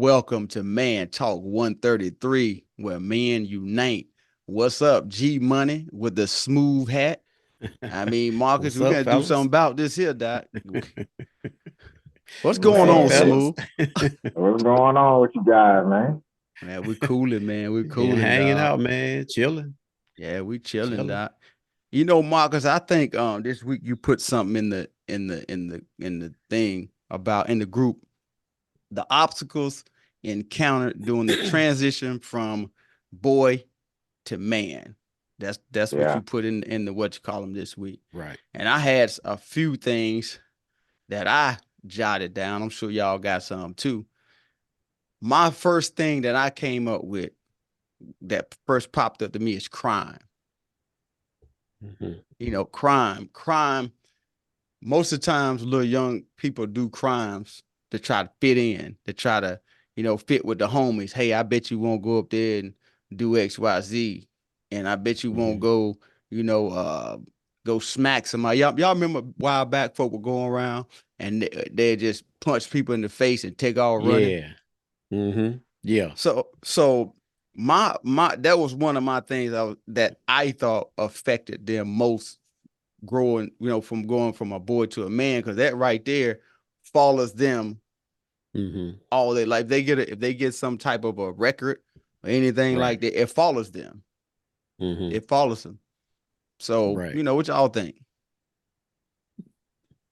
welcome to Man Talk 133, where men unite. What's up, G Money with the smooth hat? I mean, Marcus, What's we up, gotta do something fellas? about this here, Doc. What's What's going up, on, Man, fellas? Smooth? what's going on with you guys, man? Man, we cooling, man. We Yeah, cooling, hanging dog. out, man. Chilling, Yeah, we chilling, chilling. Doc. You know, Marcus, I think this week you put something in the thing about in the group the obstacles encountered during the transition from boy to man. That's what Yeah. you put in the what you call them this week. Right. And I had a few things that I jotted down. I'm sure y'all got some too. My first thing that I came up with that first popped up to me is crime. Mhm. Crime. Most of the times, little young people do crimes to try to fit in, to try to, fit with the homies. Hey, I bet you won't go up there and do X, Y, Z, and I bet you won't Mhm. go, you know, uh, go smack somebody. Y'all remember a while back, folk were going around and they just punch people in the face and take all running. Yeah. Yeah. So my that was one of my things that I thought affected them most growing, from going from a boy to a man, because that right there follows them Mhm. all their life. If they get some type of a record or anything Right. like that, it follows them. Mhm. It follows them. So, Right. what y'all think?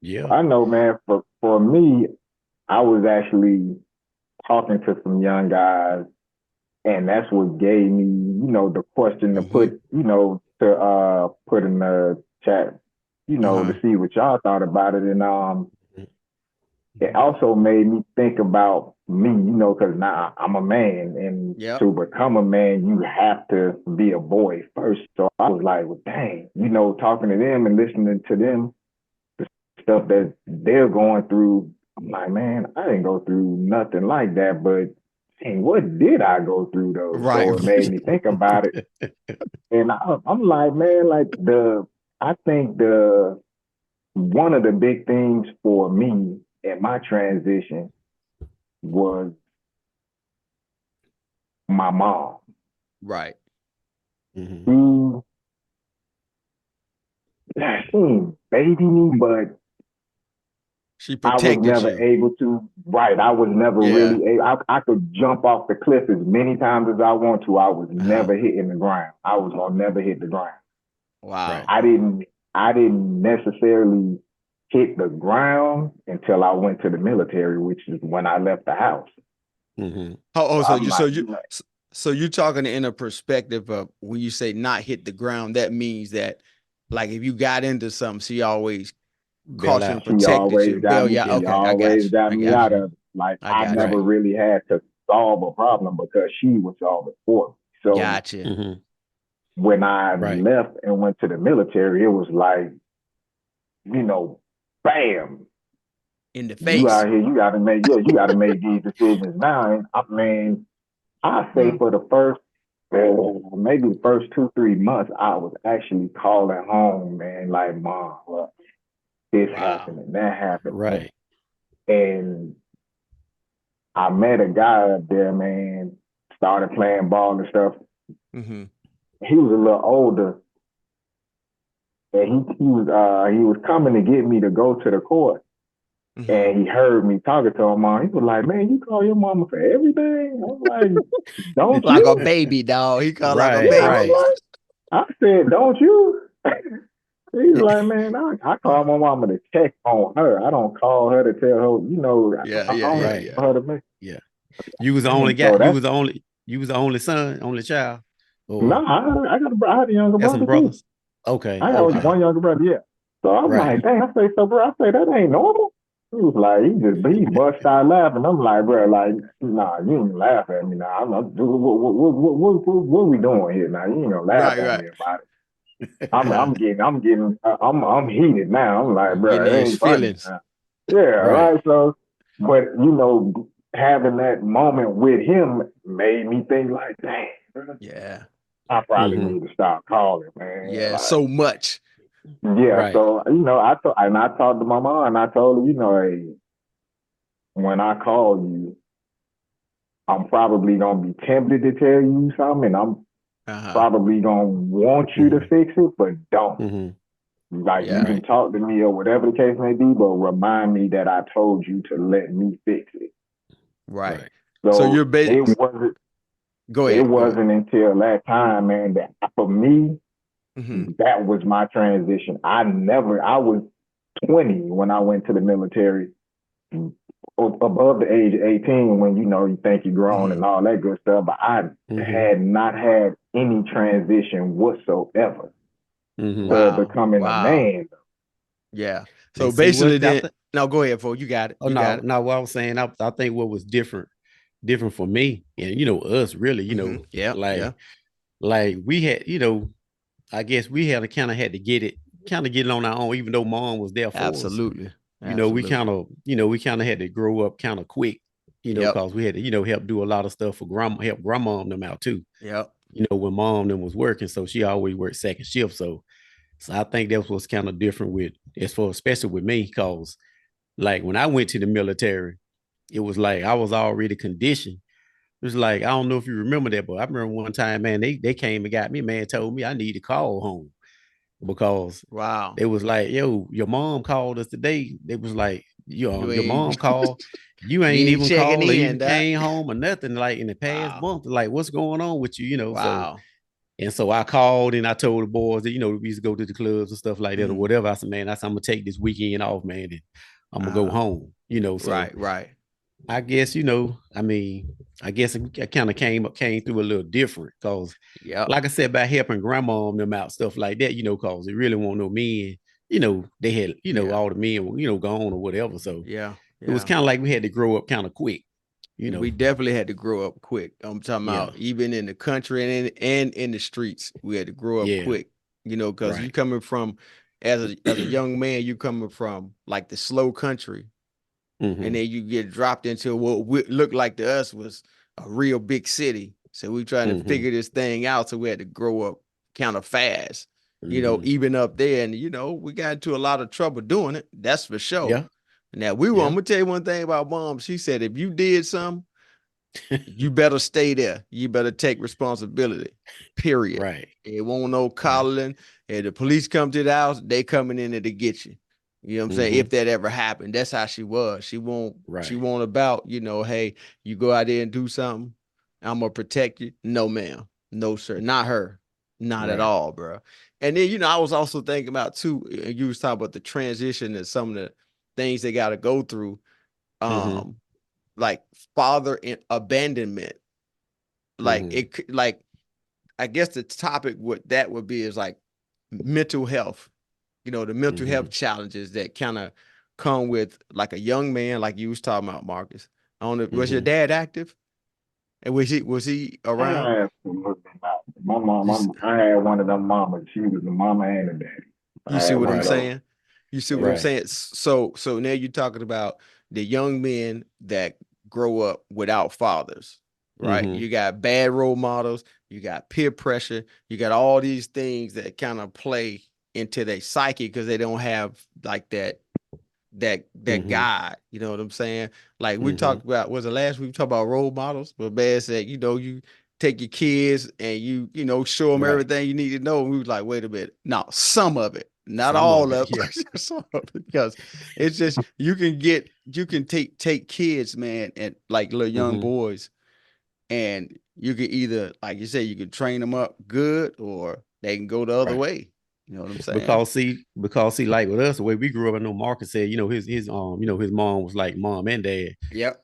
Yeah. I know, man, for me, I was actually talking to some young guys, and that's what gave me, the question to Mm-hmm. put, put in the chat, to Uh-huh. see what y'all thought about it. And it Mhm. also made me think about me, because now I'm a man, and Yep. to become a man, you have to be a boy first. So I was like, well, dang, talking to them and listening to them, the stuff that they're going through. I'm like, man, I didn't go through nothing like that, but dang, what did I go through though? Right. So it made me think about it, and I'm like, man, I think the one of the big things for me in my transition was my mom. Right. Mhm. She, she didn't baby me, but She I was protected never you. able to. Right, I was never Yeah. really able. I could jump off the cliff as many times as I want to. I was Uh-huh. never hitting the ground. I was gonna never hit the ground. Right. Wow. I didn't. I didn't necessarily hit the ground until I went to the military, which is when I left the house. Mhm. Oh, So so I'm you so like, you so you're talking in a perspective of when you say not hit the ground, that means that like if you got into something, she always Bail caution and out. she protected always you. got Bail me. you. She Okay, I got always you. got I me got out you. of it. Like I I got you. never Right. really had to solve a problem because she would solve it for me. So Gotcha. Mhm. when I Right. left and went to the military, it was like, you know, bam, In the you face. out here, you gotta make these decisions now. And I mean, I say for the first, maybe the first 2, 3 months, I was actually calling home and like, mom, look, this Wow. happened and that happened. Right. And I met a guy up there, man, started playing ball and stuff. Mm-hmm. He was a little older and he was coming to get me to go to the court. Mm-hmm. And he heard me talking to him, mom. He was like, man, you call your mama for everything? I'm like, don't Like a you? baby, dog. He called like a Yeah, Right. I'm baby. Right. like, I said, don't you? He's like, man, I call my mama to check on her. I don't call her to tell her, Yeah, I yeah, don't yeah, Right. yeah. tell her to make. Yeah. You was the only Dang, guy. so You that's was the only. You was the only son, only child. no. Or I had a younger had some brother too. brothers. Okay. I got Okay. one younger brother. Yeah. So I'm Right. like, dang. I say, so bro, I say that ain't normal. He was like, he bust out laughing. I'm like, bro, like, nah, you ain't laugh at me now. I'm not. What we doing here now? You ain't gonna laugh Right, at right. me about it. I'm heated now. I'm like, You getting bro, in it his ain't funny feelings. now. Yeah, Right. right. So, but having that moment with him made me think like, dang, bro, Yeah. I probably Mhm. need to stop calling, man. Yeah. Like, So much. yeah. Right. So I talked to my mom and I told her, hey, when I call you, I'm probably gonna be tempted to tell you something, and I'm probably gonna want you to fix it, but don't. Mm-hmm. Like Yeah. you can talk to me or whatever the case may be, but remind me that I told you to let me fix it. Right. Right. So you're it wasn't. Go It ahead. wasn't until that time, man, that for me, Mhm. that was my transition. I was 20 when I went to the military, above the age of 18 when, you think you're grown and all that good stuff. But I had not had any transition whatsoever Mm-hmm. to Wow. becoming a man. Yeah. So And see, basically what then, no, go ahead, Fo. You got it. Oh You no, got it. no. What I was saying, I think what was different for me, and us really, Mhm. Yeah. Yeah. like we had, I guess we had to kind of get it on our own, even though mom was there for us. Absolutely. We Absolutely. we kind of had to grow up kind of quick, Yep. because we had to, help do a lot of stuff for help grandma and them out too. Yep. When mom them was working, so she always worked second shift. So I think that was kind of different especially with me, because like when I went to the military, it was like I was already conditioned. It was like, I don't know if you remember that, but I remember one time, man, they came and got me, man, told me I need to call home because Wow. they was like, yo, your mom called us today. They was like, You your mom ain't called. You you ain't ain't even checking called or in, even Doc. came home or nothing like in the past Wow. month. Like, what's going on with you? So Wow. and so I called and I told the boys that, we used to go to the clubs and stuff like that or whatever. I said, man, I'm gonna take this weekend off, man, and I'm gonna go home, So Right. I guess, I mean, I guess I kind of came through a little different because, Yep. like I said, by helping grandma and them out, stuff like that, because it really won't no men, they had, Yeah. all the men were, gone or whatever. So Yeah. it was Yeah. kind of like we had to grow up kind of quick, We definitely had to grow up quick. I'm talking Yeah. about even in the country and in the streets, we had to grow up Yeah. quick. Because you Right. coming from as a young man, you coming from like the slow country, Mhm. and then you get dropped into what looked like to us was a real big city. So we trying to figure this thing out. So we had to grow up kind of fast, even up there. And we got into a lot of trouble doing it. That's for sure. Yeah. Now I'm Yeah. gonna tell you one thing about mom. She said if you did something, you better stay there. You better take responsibility. Period. Right. It won't no coddling. If the police come to the house, they coming in there to get you. You know what I'm saying? If that ever happened, that's how she was. She won't about, hey, you go out there and do something. I'm gonna protect you. No, ma'am. No, sir. Not her. Not at all, bro. And then, I was also thinking about too, you was talking about the transition and some of the things they gotta go through. Like father abandonment. Like like I guess the topic would be is like mental health. The mental health challenges that kind of come with like a young man, like you was talking about, Marcus. I don't know, was your dad active? And was he around? Absolutely not. My mom, I had one of them mamas. She was the mama and the daddy. You I see had what one I'm of those. saying? You see what I'm saying? So now you're talking about the young men that grow up without fathers, right? You got bad role models, you got peer pressure, you got all these things that kind of play into their psyche because they don't have like that guy. You know what I'm saying? Like we talked about, was the last week we talked about role models, but Bad said, you take your kids and you show them everything you need to know. And we was like, wait a minute. No, some of it, not all of it. Some of it, because it's just you can take kids, man, and like little young boys, and you can either, like you say, you can train them up good or they can go the other way. You know what I'm saying? Because see, like with us, the way we grew up, I know Marcus said, his mom was like mom and dad. Yep.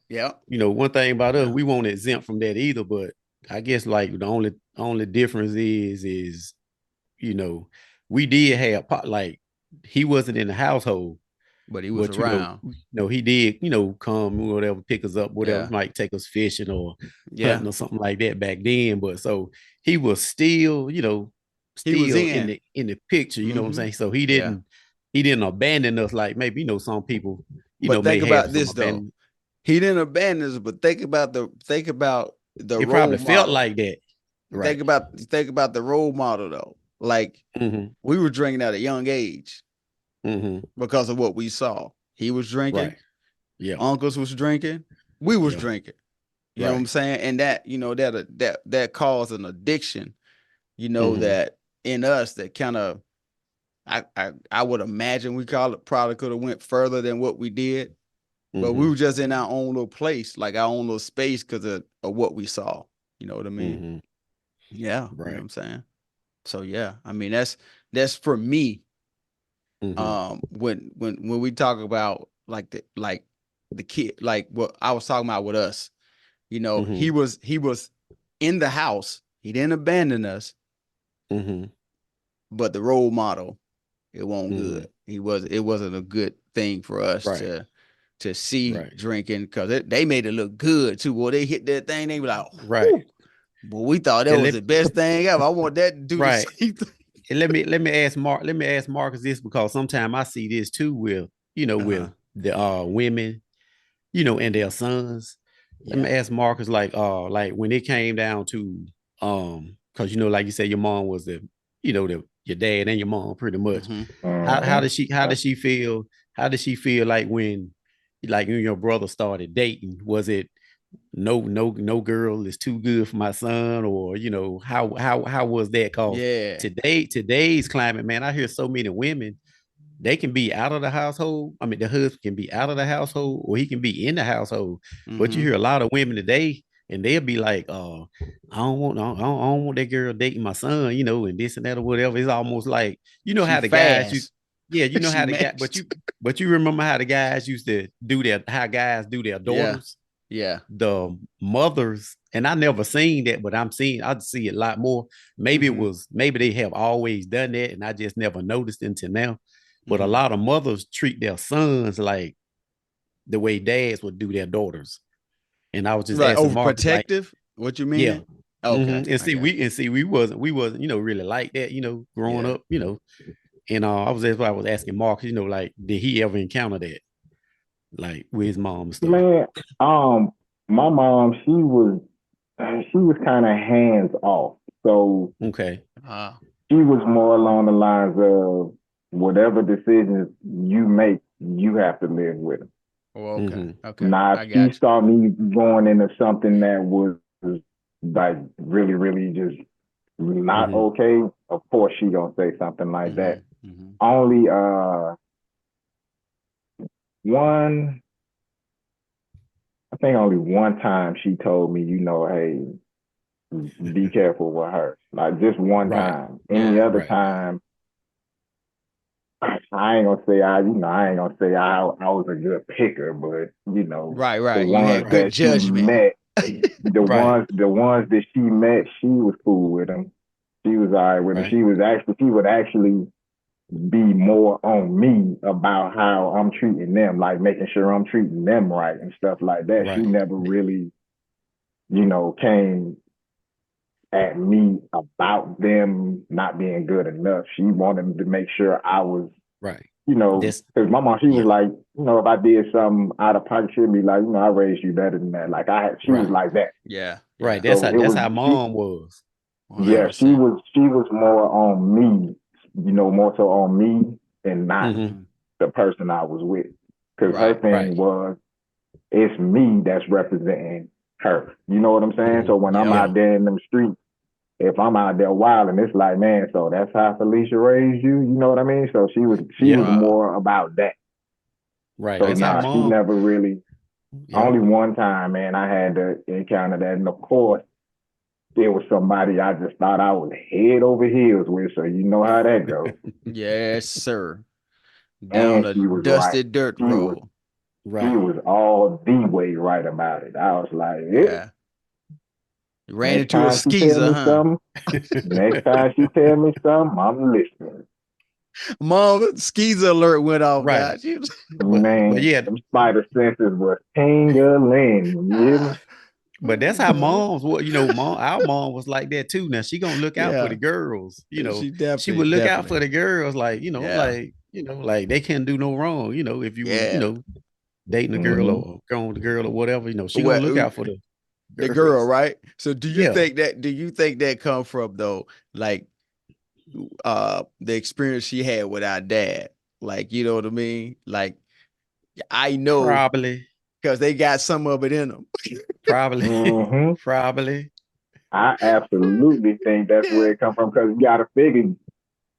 One thing about us, we won't exempt from that either. But I guess like the only difference is, we did have like he wasn't in the household, but he was but around. He did, come whatever, pick us up, whatever, might take us fishing or hunting or something like that back then. But so he was still, he was in the picture, you know what I'm saying? So he didn't abandon us like maybe some people, but think may about have this though. He didn't abandon us, but think about the it role probably model. felt like that. Right. Think about the role model though. Like we were drinking at a young age because of what we saw. He was drinking. Right. Yeah. Uncles was drinking. We was drinking. You know what I'm Right. saying? And that, that caused an addiction, Mhm. that in us that kind of I would imagine we probably could have went further than what we did, but we Mhm. were just in our own little place, like our own little space because of what we saw. You know what I mean? Mhm. Yeah, you know what Right. I'm saying? So yeah, I mean that's for me. Mhm. When we talk about the kid, like what I was talking about with us, he Mhm. was in the house. He didn't abandon us, Mhm. but the role model, it wasn't Mhm. good. It wasn't a good thing for us Right. to see Right. drinking because they made it look good too. Well, they hit that thing, they be like, Right. whew. But we thought that And was let the best thing ever. I want that to do the right. same thing. And let me ask Marcus this because sometimes I see this too with Uh-huh. with the women, and their sons. Let me Yeah. ask Marcus like when it came down to because like you said your mom was your dad and your mom pretty much. Mm-hmm. How Mhm. did she feel? How did she feel like when like you and your brother started dating? Was it no girl is too good for my son, or how was that? Cause Yeah. today's climate, man, I hear so many women, they can be out of the household. I mean, the husband can be out of the household or he can be in the household. But you Mm-hmm. hear a lot of women today and they'll be like, I don't want that girl dating my son, and this and that or whatever. It's almost like, She how the guys fast. She how the guy, matched. but you remember how the guys used to how guys do their Yeah. daughters, Yeah. the mothers, and I never seen that, but I'd see it a lot more. Mm-hmm. Maybe they have always done that and I just never noticed until now. But a Mm-hmm. lot of mothers treat their sons like the way dads would do their daughters. And I was just Right. asking Marcus, like, Overprotective. What you yeah. meaning? Okay. And I see, got we wasn't, really like that, you. growing Yeah. up, And that's why I was asking Marcus, like, did he ever encounter that? Like with his mom and stuff. Man, my mom, she was kind of hands off. So Okay. Ah. she was more along the lines of whatever decisions you make, you have to live with them. Oh, okay. Mm-hmm. Okay. Now, if I she got saw me going into something that was like really, really just not Mm-hmm. okay, of course she gonna say something you. like that. Mm-hmm. Mm-hmm. Only one, I think only one time she told me, hey, be careful with her. Like just one Right. time. Any Yeah. other Right. time, I ain't gonna say I ain't gonna say I was a good picker, but Right. the Right. You ones had good that she judgment. met, Right. the ones that she met, she was cool with them. She was all right with them. Right. She would actually be more on me about how I'm treating them, like making sure I'm treating them right and stuff like that. She Right. never really, came at me about them not being good enough. She wanted to make sure I was, Right. That's because my mom, she was yeah. like, if I did something out of pocket, she'd be like, I raised you better than that. Like she was Right. like that. Yeah. Right. Yeah. So it That's was how she, mom was. yeah, 100%. she was more on me, more so on me and not Mm-hmm. Mm-hmm. the person I was with. Because her Right. Right. thing was, it's me that's representing her. You know what I'm saying? Mm-hmm. So when I'm Yep. Yeah. out there in them streets, if I'm out there wild and it's like, man, so that's how Felicia raised you. You know what I mean? So she was Yeah. Wow. more about that. Right. So That's how nah, she mom. never really. Yeah. Only one time, man, I had to encounter that, and of course, there was somebody I just thought I was head over heels with. So you know how that goes. Yes, sir. Down And the she was right. dusty dirt She was road. she Right. was all the way right about it. I was like, yeah. Yeah. You ran Next into a time she tell skeezer, me huh? something, next time she tell me something, I'm listening. Mom, skeezer alert went off, Right. guys. She was- But Man, yeah, them spider senses was tingling. You hear me? but that's how moms what mom our mom was like that too. Now she gonna look out for the Yeah. girls, She she definitely, would look out definitely. for the girls like, Yeah. like they can't do no wrong, if you was, Yeah. dating a girl Mm-hmm. or going with a girl or whatever, she gonna Well, look out for the the girl, girls. right? So Yeah. do you think that come from though, like the experience she had with our dad? Like, you know what I mean? Like I know Probably. because they got some of it in them. Probably, hmm probably. I absolutely think that's where it comes from because you got to figure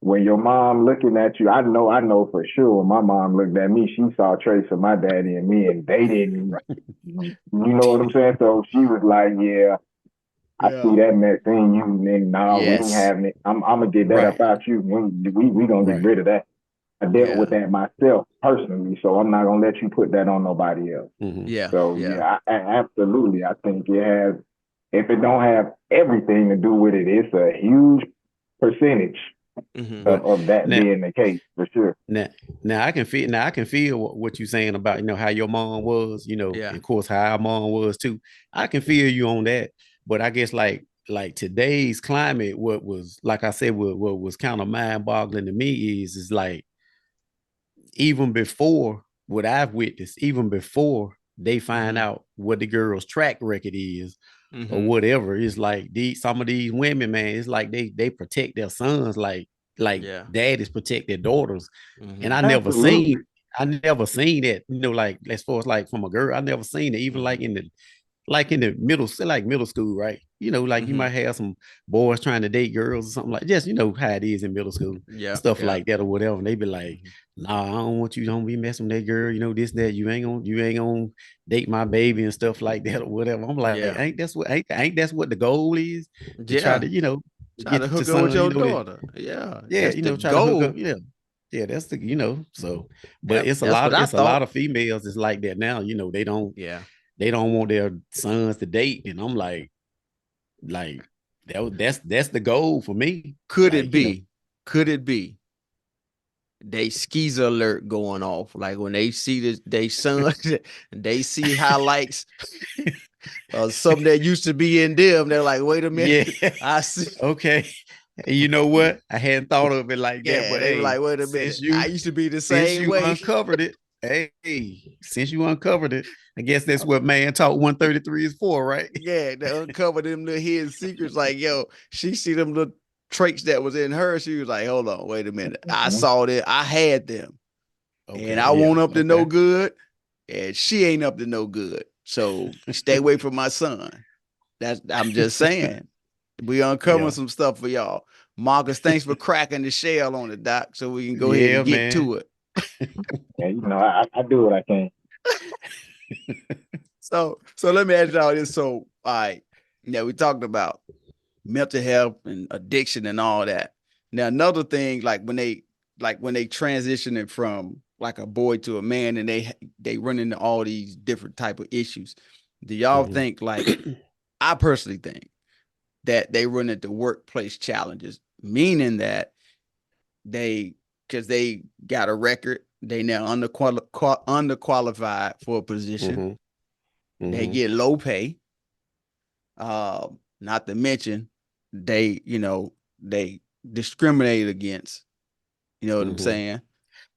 when your mom looking at you. I know for sure when my mom looked at me, she saw traits of my daddy and me, and they didn't. You know what I'm saying? So she was like, "Yeah, I see Yeah. that mess in you, and no, we ain't Yes. having it. I'm gonna get that Right, up out you. We gonna get right. rid of that. I dealt with Yeah. that myself personally, so I'm not gonna let you put that on nobody else. Hmm. Yeah. So Yeah. yeah, absolutely. I think it has. If it don't have everything to do with it, it's a huge percentage Hmm. But of that now, being the case for sure. now, now I can feel what you're saying about how your mom was, Yeah. and of course how our mom was too. I can feel you on that, but I guess like today's climate, what was like I said, what was kind of mind boggling to me is like even before what I've witnessed, even before they find Hmm. out what the girl's track record is or Hmm. whatever, it's like some of these women, man, it's like they protect their sons like Yeah. daddies protect their daughters. And Hmm. Absolutely. I never seen that, like as far as like from a girl, I never seen it, even Hmm. like in the middle school, right? Like you Hmm. might have some boys trying to date girls or something like just how it is in middle school, Yeah. stuff Yeah. like that or whatever. And they be like, Hmm. nah, I don't want you, don't be messing with that girl, this, that, you ain't gonna date my baby and stuff like that or whatever. I'm like, Yeah. ain't that's what the goal is? To try Yeah. to, Try to get the hook up with son, your that daughter. Yeah. yeah, That's the try to hook up. goal. Yeah. Yeah, that's the, so but Yep. That's what I it's a lot thought. of females is like that now. Yeah. They don't want their sons to date. And I'm like that's the goal for me. Could it Like, be? Could it be they skeezer alert going off? Like when they see they son, they see highlights of something that used to be in them. They're like, wait a yeah. minute, I see. Okay. And you know what? I hadn't thought of it like that, Yeah, but they were hey, like, wait a minute, I used to be the since same you way. uncovered it, hey, since you uncovered it, I guess that's what Man Talk 133 is for, right? Yeah, to uncover them little hidden secrets. Like, yo, she see them little traits that was in her. She was like, hold on, wait a minute. I Mhm. saw that. I had them. And Okay, I yeah, won't up to no okay, good. And she ain't up to no good. So stay away from my son. I'm just saying. We uncovering yeah, some stuff for y'all. Marcus, thanks for cracking the shell on it, Doc. So we can go ahead yeah, and get man. to it. And I do what I can. So let me ask y'all this. So, all right. Yeah, we talked about mental health and addiction and all that. Now, another thing, like when they transitioning from like a boy to a man and they run into all these different type of issues. Do y'all Mhm. think like I personally think that they run into workplace challenges, meaning that they because they got a record, they now underqualified for a position. Mhm. They Mhm. get low pay. Not to mention they discriminate against. You know what I'm Mhm. saying?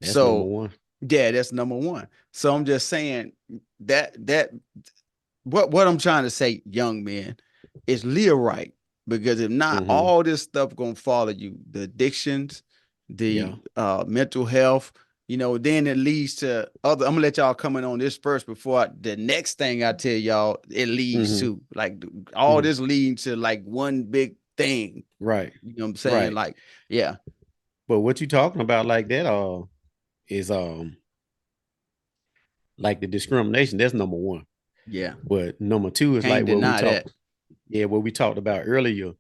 That's number So one. yeah, that's number one. So I'm just saying that what I'm trying to say, young men, is live right. Because if not, Mhm. all this stuff gonna follow you. The addictions, Yeah. the mental health, then it leads to other. I'm gonna let y'all come in on this first before the next thing I tell y'all it leads Mhm. to. Like all Mhm. this leads to like one big thing. Right. You know what I'm saying? Right. Like, yeah, But what you talking about like that is like the discrimination, that's number one. yeah. But number two is Can't like deny that. what we talked about earlier.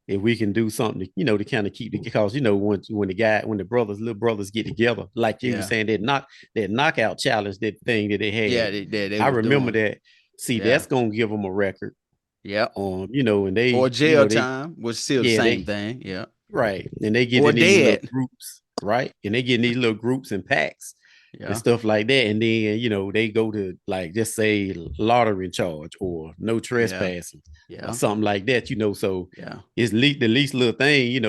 If we can do something to, to kind of keep the, because when the little brothers get together, like you were Yeah. saying, that knockout challenge, that thing that they Yeah, had. they I was remember doing. that. See, Yeah. that's gonna give them a record Yeah. on, and Or they, jail time was still the yeah, same they, thing. Yeah. right. And they get Or in these little dead. groups, right? And they get in these little groups and packs and Yeah. stuff like that. And then, they go to like just say lottery charge or no Yeah. trespassing or Yeah. something like that, so Yeah. it's the least little thing,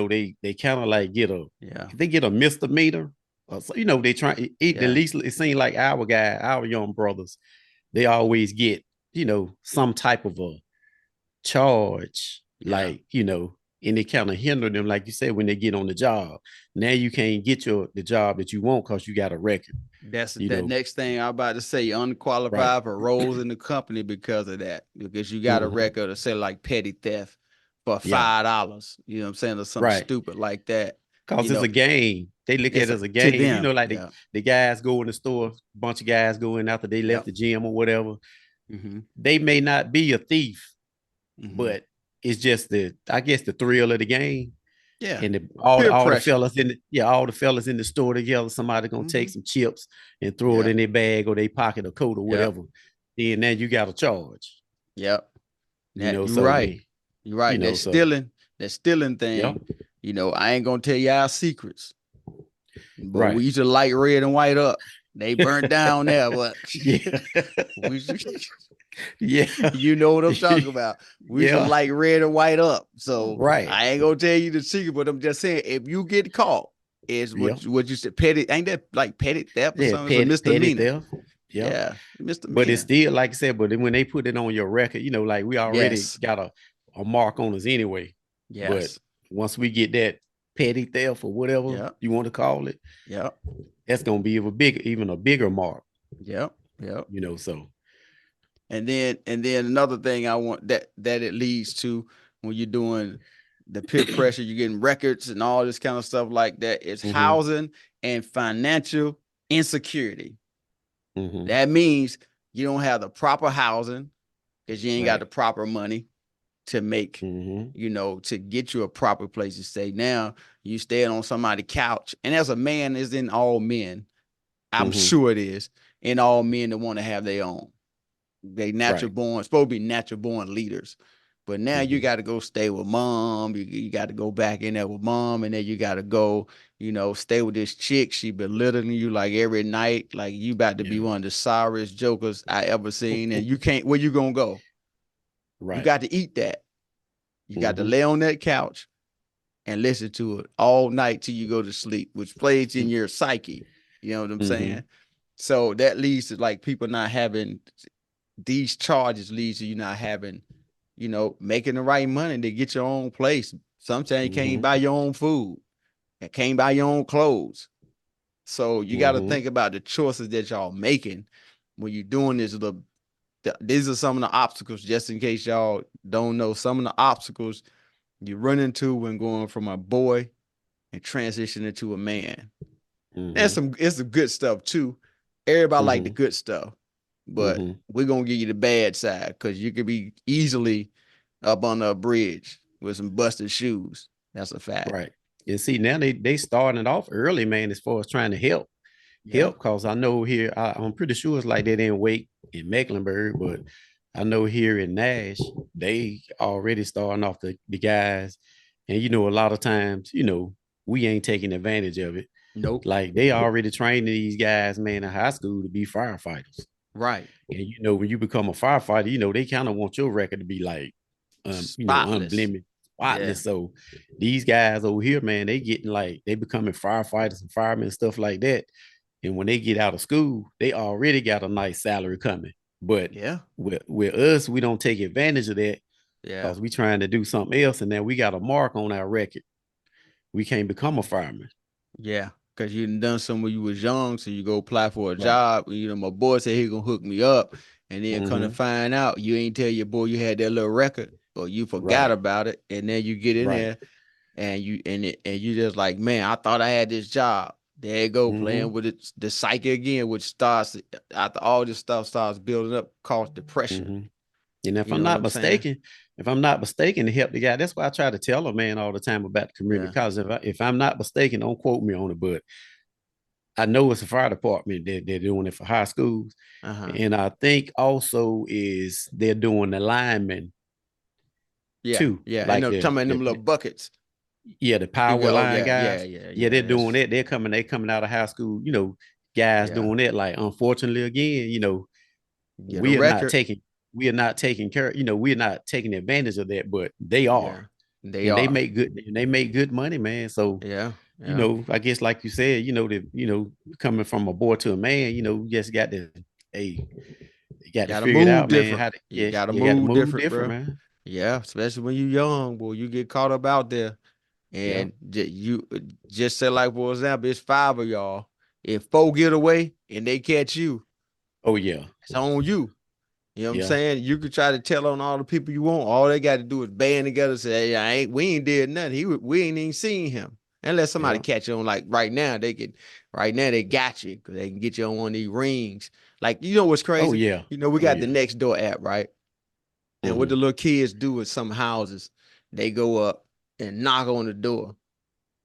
they kind of like Yeah. if they get a misdemeanor or so, they try it, the Yeah. least, it seems like our young brothers, they always get, some type of a charge, Yeah. like, and it kind of hinder them, like you said, when they get on the job. Now you can't get the job that you want because you got a record. That's You that know, next thing I'm about to say, right. unqualified for roles in the company because of that. Because you got a Mhm. record of say like petty theft for Yeah, $5. You know what I'm saying? Or something right. stupid like that. Cause You it's know, a game. They look at it's it as a to game. You them. know, like Yeah. the guys go in the store, bunch of guys go in after they left Yep. the gym or whatever. Mm-hmm. They may not be a thief, Mm-hmm. but it's just I guess the thrill of the game. Yeah. And Peer all the pressure. fellas all the fellas in the store together, somebody gonna Mm-hmm. take some chips and throw it Yeah. in their bag or their pocket or coat or Yep. whatever. Then now you got a charge, Yep. you know. You're So right. they, You're you right. know, so That stealing yeah, thing. You know, I ain't gonna tell you our secrets, but we right. used to light red and white up. They burnt down there, but Yeah, we yeah, you know what I'm talking about. We should yeah, light red and white up. So right. I ain't gonna tell you the secret, but I'm just saying if you get caught, it's Yeah, what you said petty. Ain't that like petty theft or yeah, something? It's a petty misdemeanor. theft. Yeah. Yeah, But it's misdemeanor. still, like I said, but then when they put it on your record, you know, like we already Yes. got a mark on us anyway. But Yes. once we get that petty theft or whatever Yep. you want to call it, Yep. that's gonna be even a bigger mark, Yep. Yep. you know. So And then another thing I want that it leads to when you're doing the peer pressure, you're getting records and all this kind of stuff like that. It's mhm, housing and financial insecurity. mhm, That means you don't have the proper housing because you ain't got right. the proper money to make, Mhm, to get you a proper place to stay. Now you staying on somebody's couch, and as a man, is in all men. I'm mhm, sure it is in all men that want to have their own. They natural right. born, supposed to be natural born leaders. But now you Mhm, got to go stay with mom. You got to go back in there with mom, and then you got to go, stay with this chick. She belittling you like every night, like you about to be yeah. one of the sorriest jokers I ever seen. And you can't. Where you gonna go? You Right. got to eat that. You got to Mhm, lay on that couch and listen to it all night till you go to sleep, which plays in your psyche. You know what I'm saying? mhm, So that leads to like people not having these charges leads to you not having, making the right money to get your own place. Sometimes you can't mhm, buy your own food and can't buy your own clothes. So you got to mhm, think about the choices that y'all making when you're doing this. These are some of the obstacles, just in case y'all don't know. Some of the obstacles you run into when going from a boy and transitioning to a man. mhm, It's some good stuff too. Everybody like the mhm, good stuff, but mhm. we're gonna give you the bad side because you could be easily up on a bridge with some busted shoes. That's a fact. Right. And see, now they starting it off early, man, as far as trying to Yeah. help. Cause I know here, I'm pretty sure it's like that in Wake in Mecklenburg, but I know here in Nash, they already starting off the guys. And you know, a lot of times, you know, we ain't taking advantage of it. Nope. Like they already training these guys, man, in high school to be firefighters. Right. And you know, when you become a firefighter, you know, they kind of want your record to be like Spotless. unblemished, Yeah. spotless. So these guys over here, man, they getting like they becoming firefighters and firemen and stuff like that. And when they get out of school, they already got a nice salary coming. But Yeah. with us, we don't take advantage of that Yeah. because we trying to do something else, and then we got a mark on our record. We can't become a fireman. Yeah. Because you done some when you was young, so you go apply for a Right. job. My boy said he gonna hook me up, and then come to Mm-hmm. find out you ain't tell your boy you had that little record, or you forgot Right. about it, and then you get in Right. there and you just like, man, I thought I had this job. There you go, Mm-hmm. playing with it, the psyche again, which starts after all this stuff starts building up, cause depression. Mm-hmm. And You know what I'm saying? if I'm not mistaken, to help the guy, that's why I try to tell a man all the time about the community Yeah. college. If I'm not mistaken, don't quote me on it, but I know it's a fire department that they're doing it for high schools. Uh-huh. And I think also is they're doing the linemen Yeah. too. Yeah. And Like I'm talking about them little buckets. the You power go, oh line yeah, yeah, guys. yeah, Yeah, yeah. they're doing That's that. They coming out of high school, you know, guys yeah. doing that. Like, unfortunately, again, you know, Get a we are not record. taking we are not taking care, you know, we're not taking advantage of that, but they are. Yeah. They And are. they make good money, man. So, Yeah. you Yeah. know, I guess like you said, coming from a boy to a man, you know, you just got to hey, you got to Gotta figure it move out, man. different. How to You gotta you got to move move different, different, bro. man. Yeah, especially when you young, boy, you get caught up out there, Yeah. and you just say like for example, it's 5 of y'all. If 4 get away and they catch you, Oh yeah. it's on you. You know what I'm Yeah. saying? You could try to tell on all the people you want. All they got to do is band together and say, hey, we ain't did nothing. We ain't even seen him. Unless somebody Yeah. catch you on, like right now, right now they got you because they can get you on one of these rings. Like, you know what's Oh crazy? yeah. You know, we Oh got the yeah. Next Door app, right? And what Mhm. the little kids do at some houses, they go up and knock on the door.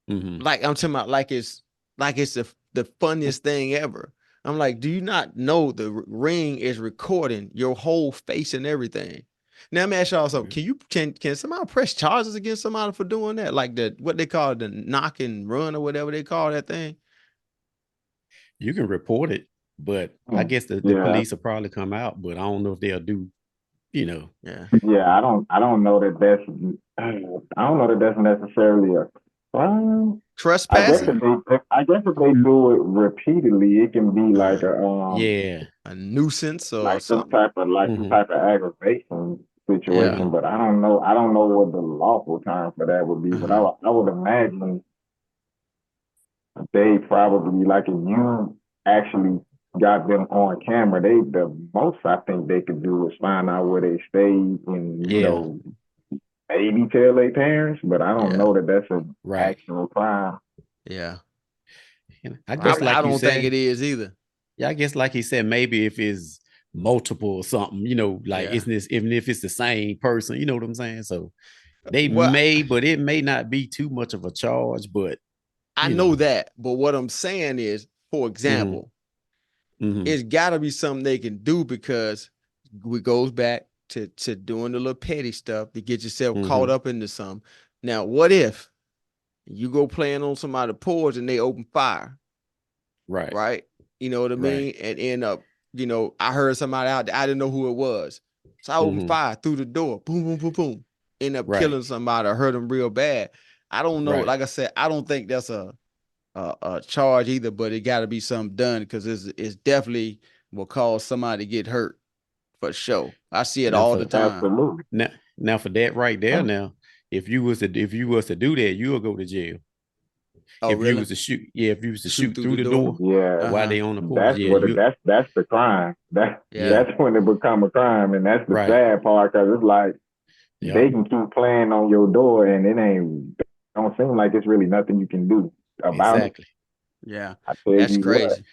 Mhm. Like I'm talking about, like it's the funniest thing ever. I'm like, do you not know the ring is recording your whole face and everything? Now I'm ask y'all something. Can somebody press charges against somebody for doing that? Like the what they call the knock and run or whatever they call that thing. You can report it, but I Mm. guess the Yeah, police will probably come out, but I don't know if they'll do, you know. Yeah. yeah. I don't know that that's. I don't know that that's necessarily a crime. Trespassing? I guess if they do it repeatedly, it can be like Uh, Yeah. a nuisance or like some something. type of Mhm. aggravation Yeah. situation. Mhm. But I don't know what the lawful term for that would be. But Uh-huh. I would imagine they probably like if you actually got them on camera, the most I think they could do is find out where they stayed and Yeah. maybe tell their parents. But I don't Yeah. know that that's an Right. actual crime. Yeah. And I guess I like you don't think it said, is either. yeah, I guess like he said, maybe if it's multiple or something, like Yeah. isn't this even if it's the same person, you know what I'm saying? So they Well, may, but it may not be too much of a charge, but I you know know. that, but what I'm saying is, for Hmm. example, Hmm. it's got to be something they can do because it goes back to doing the little petty stuff to get yourself caught Hmm. up into some. Now, what if you go playing on somebody's porch and they open fire, Right. right? You know what I Right. mean? And end up, I heard somebody out there, I didn't know who it was. So I opened Hmm. fire through the door, boom, boom, boom, boom, end up Right. killing somebody or hurt them real bad. I don't know. Right. Like I said, I don't think that's a charge either, but it got to be something done because it's definitely will cause somebody to get hurt for sure. I see it Now all for the time. Absolutely. now for that right there, now if you was to do that, you'll go to jail. Oh, If you really? was to shoot, yeah, if you was to Shoot shoot through through the the door? door Yeah, Uh while huh. they on the porch, that's yeah, what you that's the crime. Yeah. yeah, That's when it become a crime, and that's the right. sad part because it's like Yep. they can keep playing on your door, and it ain't don't seem like it's really nothing you can do about it. Exactly. Yeah. I tell That's you what, crazy.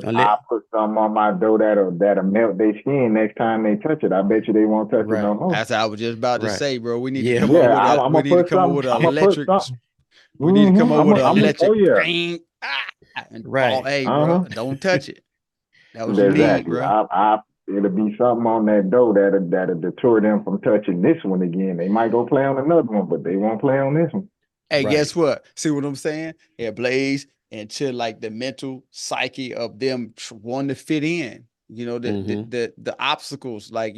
Unless I put something on my door that'll melt their skin next time they touch it. I bet you they won't touch it no right, more. That's what I was just about to right. say, bro. We need to Yeah. come up Yeah, with a I'm we gonna need to put come up something. with an I'm gonna put electric. something. We need to come up with an Oh electric yeah. bang, and fall. Right. Hey, Uh bro, huh. don't touch it. That what you need, Exactly. bro. It'll be something on that door that'll deter them from touching this one again. They might go play on another one, but they won't play on this one. Hey, Right. guess what? See what I'm saying? Yeah, Blaze and to like the mental psyche of them wanting to fit in. Mm-hmm. The obstacles, like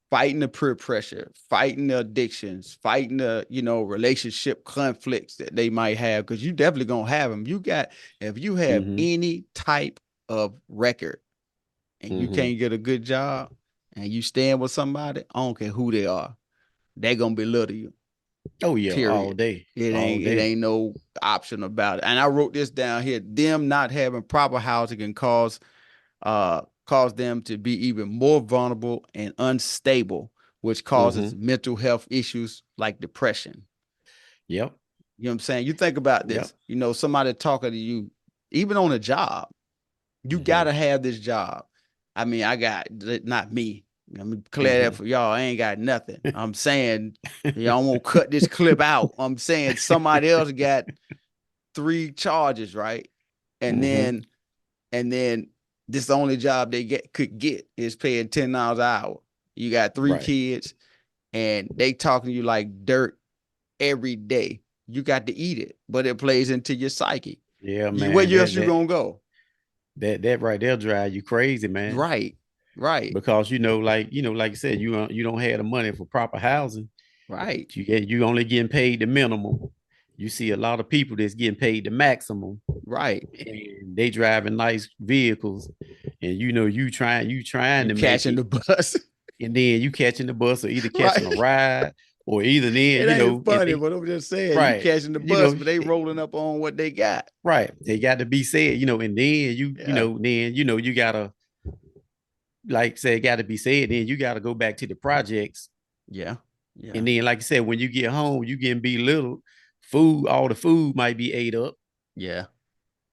fighting the peer pressure, fighting the addictions, fighting the relationship conflicts that they might have, because you definitely gonna have them. If you have Mm-hmm. any type of record and you Mm-hmm. can't get a good job and you stand with somebody, I don't care who they are, they're gonna belittle you. Oh yeah, all Period. day. It All ain't it day. ain't no option about it. And I wrote this down here. Them not having proper housing can cause them to be even more vulnerable and unstable, which causes Mm-hmm. mental health issues like depression. Yep. You know what I'm saying? You think about Yep. this, somebody talking to you, even on a job, you Mm-hmm. gotta have this job. I mean, I got not me. Let me clear that Mm-hmm. for y'all. I ain't got nothing. I'm saying y'all won't cut this clip out. I'm saying somebody else got 3 charges, right? And Mm-hmm. then and then this the only job they could get is paying $10 an hour. You got 3 Right. kids and they talking to you like dirt every day. You got to eat it, but it plays into your psyche. Yeah, Where man. else you gonna go? That right there drive you crazy, man. Right, right, Because like you said, you don't have the money for proper housing. right, You only getting paid the minimum. You see a lot of people that's getting paid the maximum, right. and they driving nice vehicles, and you trying You to make catching it. the bus. and then you catching the bus or either Right. catching a ride or either then, It you know, ain't funny, but I'm just saying, you right, catching the you bus, know, but they rolling up on what they got. right. They got to be said, you know, and then Yeah. you gotta, like say, it got to be said. Then you got to go back to the projects, Yeah. Yeah. and then, like I said, when you get home, you getting belittled. Food, all the food might be ate up. Yeah.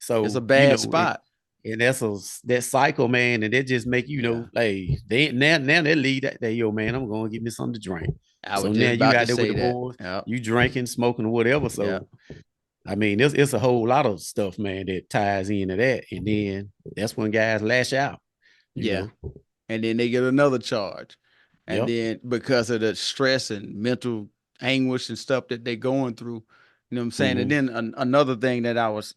So It's a bad and, spot. and that's that cycle, man, and that just make you know, hey, they now they leave that day, yo, man, I'm going to get me something to drink. I So was now just you about to out there with say the that. boys, Yeah. you drinking, smoking, whatever. Yeah. So I mean, it's a whole lot of stuff, man, that ties into that, and then that's when guys lash out. You Yeah. know? And then they get another charge. And Yep. then because of the stress and mental anguish and stuff that they're going through, you know what I'm saying? And then another thing that I was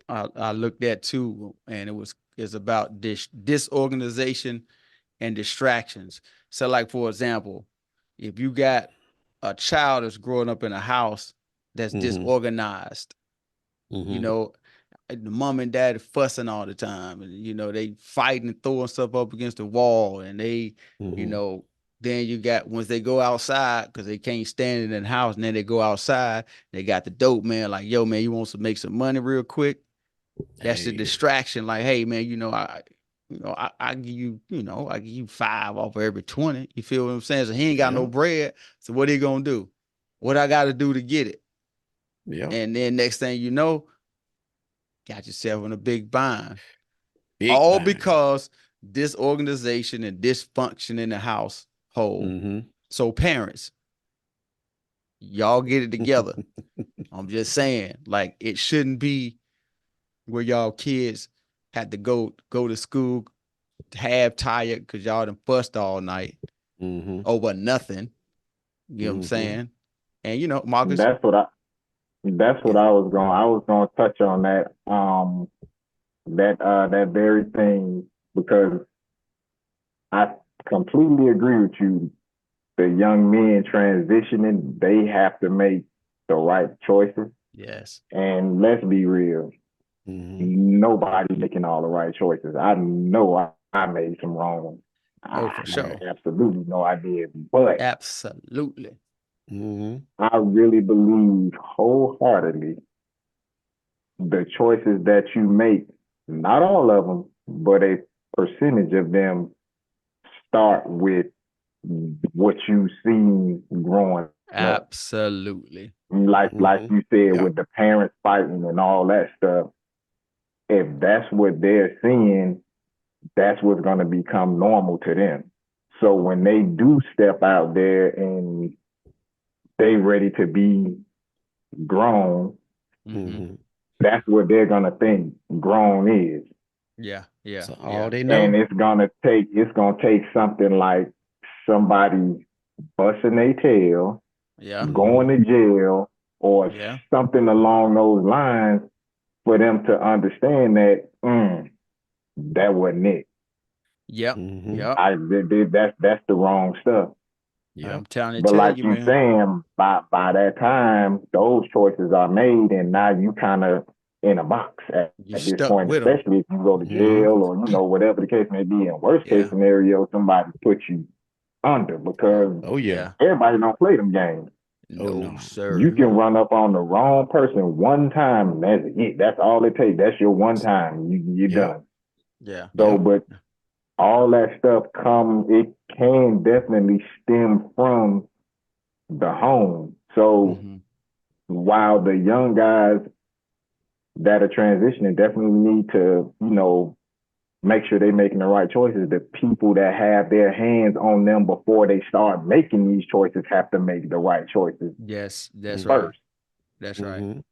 I looked at too, and is about disorganization and distractions. So, like for example, if you got a child that's growing up in a house that's disorganized, you know, the mom and dad fussing all the time, and you know they fighting and throwing stuff up against the wall, and they, you know, then you got once they go outside because they can't stand it in the house, and then they go outside, they got the dope man like, yo man, you want to make some money real quick? That's the distraction. Like, hey man, I give you, I give you 5 off of every 20. You feel what I'm saying? So he ain't got no bread. So what he gonna do? What I got to do to get it? Yeah. And then next thing you know, got yourself in a big bind. All Because disorganization and dysfunction in the household. So parents, y'all get it together. I'm just saying, like it shouldn't be where y'all kids had to go to school half tired because y'all done fussed all night over nothing. You know what I'm saying? And you know, Marcus. That's what I was going to touch on that. That very thing, because I completely agree with you. The young men transitioning, they have to make the right choices. Yes. And let's be real, nobody making all the right choices. I know I made some wrong ones. For sure. Absolutely no idea. But absolutely. I really believe wholeheartedly the choices that you make, not all of them, but a percentage of them start with what you've seen growing up. Absolutely. Like you said, with the parents fighting and all that stuff, if that's what they're seeing, that's what's going to become normal to them. So when they do step out there and they ready to be grown, that's what they're going to think grown is. Yeah. So all they know. And it's gonna take something like somebody busting their tail, going to jail, or something along those lines for them to understand that that wasn't it. Yep. That's the wrong stuff. Yeah, I'm telling you. But like you're saying, by that time, those choices are made, and now you kind of in a box at this point, especially if you go to jail or whatever the case may be. In worst case scenario, somebody puts you under because everybody don't play them games. No, sir. You can run up on the wrong person one time, and that's it. That's all it takes. That's your one time. You're done. Yeah. So, but all that stuff it can definitely stem from the home. So while the young guys that are transitioning definitely need to, make sure they're making the right choices, the people that have their hands on them before they start making these choices have to make the right choices. Yes, that's first. right. That's right.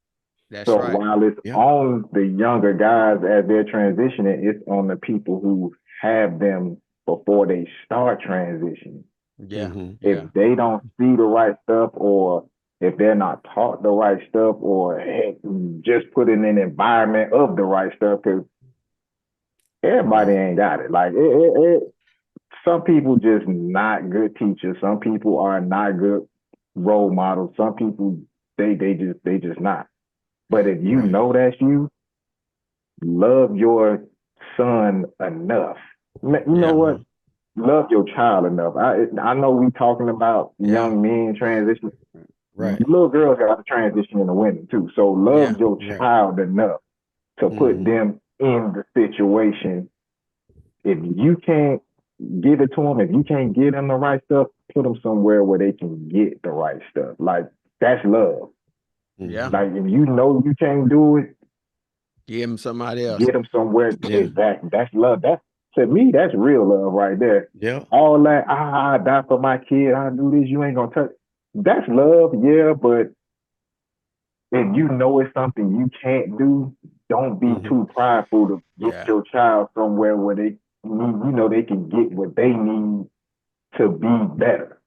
That's so right. While it's on the younger guys as they're transitioning, it's on the people who have them before they start transitioning. Yeah. If they don't see the right stuff, or if they're not taught the right stuff, or just put in an environment of the right stuff, because everybody ain't got it. Like some people just not good teachers. Some people are not good role models. Some people they just not. But if you know that's you, love your son enough. You know what? love your child enough. I know we talking about Yeah. young men transition. Right. Little girls got to transition into women too. So love Yeah. your Right. child enough to put Mhm. them in the situation. If you can't give it to them, if you can't get them the right stuff, put them somewhere where they can get the right stuff. Like that's love. Yeah. Mhm. Like if you know you can't do it, Give him somebody else. get them somewhere. Yeah. That's love. That's to me, that's real love right there. Yeah. All that I die for my kid, I do this, you ain't gonna touch. That's love, yeah, but if you know it's something you can't do, don't be Mhm. too prideful to get Yeah. your child somewhere where they they can get what they need to be better.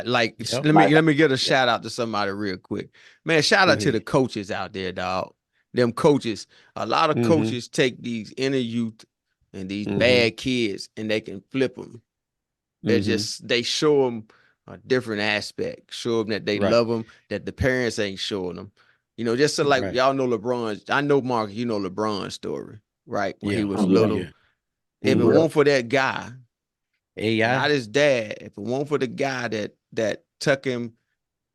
Like, Yep. let me get a shout out to somebody real quick. Man, shout Go out to the ahead. coaches out there, dog. Them coaches, a lot of Mhm. coaches take these inner youth and these Mhm. bad kids and they can flip them. They Mhm. just they show them a different aspect, show them that they Right. love them, that the parents ain't showing them. You know, just so like Right. y'all know LeBron's. I know Mark, you know LeBron's story, right? When he Yeah. was Yeah. Oh little. yeah. If it Mhm. weren't for that guy, AI. not his dad, if it weren't for the guy that took him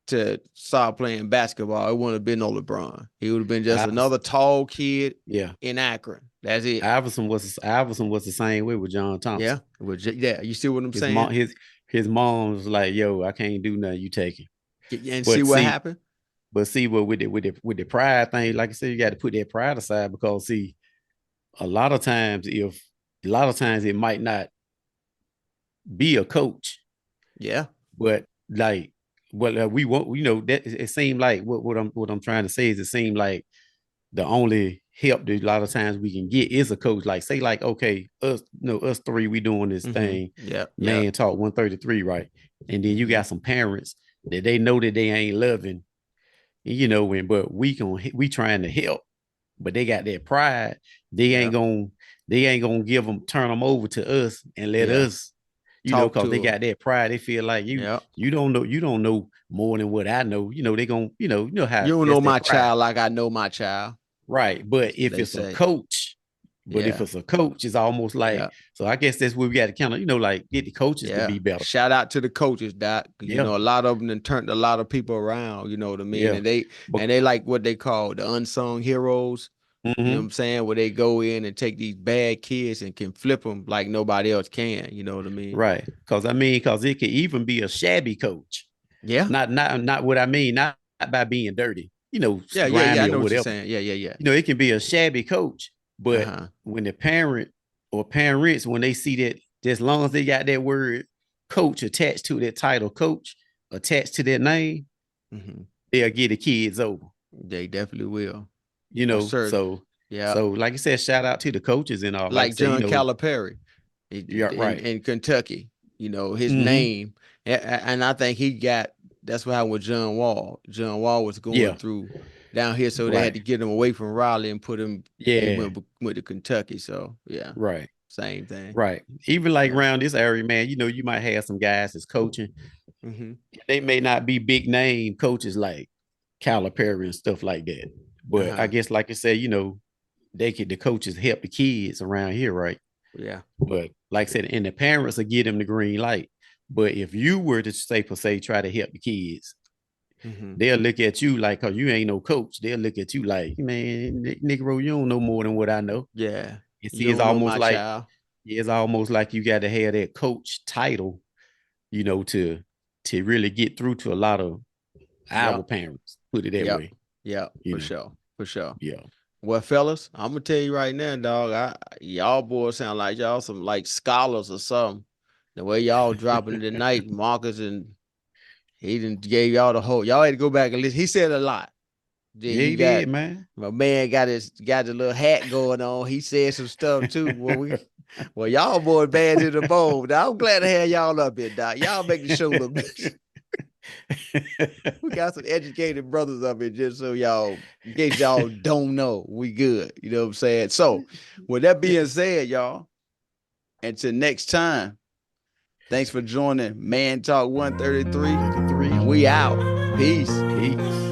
to start playing basketball, it wouldn't have been no LeBron. He would have been just Iverson. another tall kid Yeah. in Akron. That's it. Iverson was the same way with John Thompson. Yeah. Yeah. You see what I'm His saying? mom his mom was like, "Yo, I can't do nothing. You take it." And see But what see, happened? what with the pride thing, like I said, you got to put that pride aside because see, a lot of times it might not be a coach, Yeah. but like we want, that it seemed like what I'm trying to say is it seemed like the only help that a lot of times we can get is a coach. Like say like, okay, us three, we doing this thing, Yeah. man talk 133, right? And then you got some parents that they know that they ain't loving, but we trying to help, but they got that pride. They ain't gonna turn them over to us and let Yeah. us, Talk because to they 'em. got that pride. They feel like Yeah. you don't know more than what I know. They gonna, how You don't that's know their my pride. child like I know my child. Right. But That's what if they it's a say. coach, Yeah. it's almost like, Yeah. so I guess that's where we got to kind of, like get the coaches to Yeah. be better. Shout out to the coaches, Doc. You Yeah. know, a lot of them done turned a lot of people around, you know what I mean? Yeah. And they like what they call the unsung heroes. You know what I'm saying? Where they go in and take these bad kids and can flip them like nobody else can. You know what I mean? Right. Because it could even be a shabby coach. Yeah. Not what I mean, not by being dirty, Yeah. grimy I or know what you're whatever. saying. Yeah. It can be a shabby coach, but Uh-huh. when the parent or parents, when they see that, as long as they got that word coach attached to that title, coach attached to their name, Mhm. they'll get the kids over. They definitely will. So Yeah. like I said, shout out to the coaches and all. Like I Like say, John Calipari yeah, right. in Kentucky. You know, his Mhm. name. And I think that's what happened with John Wall. John Wall was going Yeah. through down here, so they had Right. to get him away from Raleigh and put him, they Yeah. went to Kentucky. So yeah, Right. same thing. Right. Even like Yeah. around this area, man, you might have some guys that's coaching. Mm-hmm. They may not be big name coaches like Calipari and stuff like that. But I Uh-huh. guess, like I said, the coaches help the kids around here, right? Yeah. But like I said, and the parents will give them the green light. But if you were to say per se try to help the kids, Mm-hmm. they'll look at you like, cause you ain't no coach. They'll look at you like, man, Negro, you don't know more than what I know. Yeah. You see, You don't know my child. it's almost like you got to have that coach title, to really get through to a lot of our Yep. parents. Put it that Yep. way. Yeah, You for know. sure. For sure. Yeah. Well, fellas, I'm gonna tell you right now, dog. Y'all boys sound like y'all some like scholars or something. The way y'all dropping it tonight, Marcus, and he didn't gave y'all the whole. Y'all had to go back and listen. He said a lot. Then Yeah, you he got did, man. my man got the little hat going on. He said some stuff too. Well, y'all boys bad to the bone. Now, I'm glad to have y'all up here, Doc. Y'all make the show look good. We got some educated brothers up here, just so y'all, in case y'all don't know, we good. You know what I'm saying? So, with that being said, y'all, until next time, thanks for joining Man Talk 133. And we out. Peace. Peace.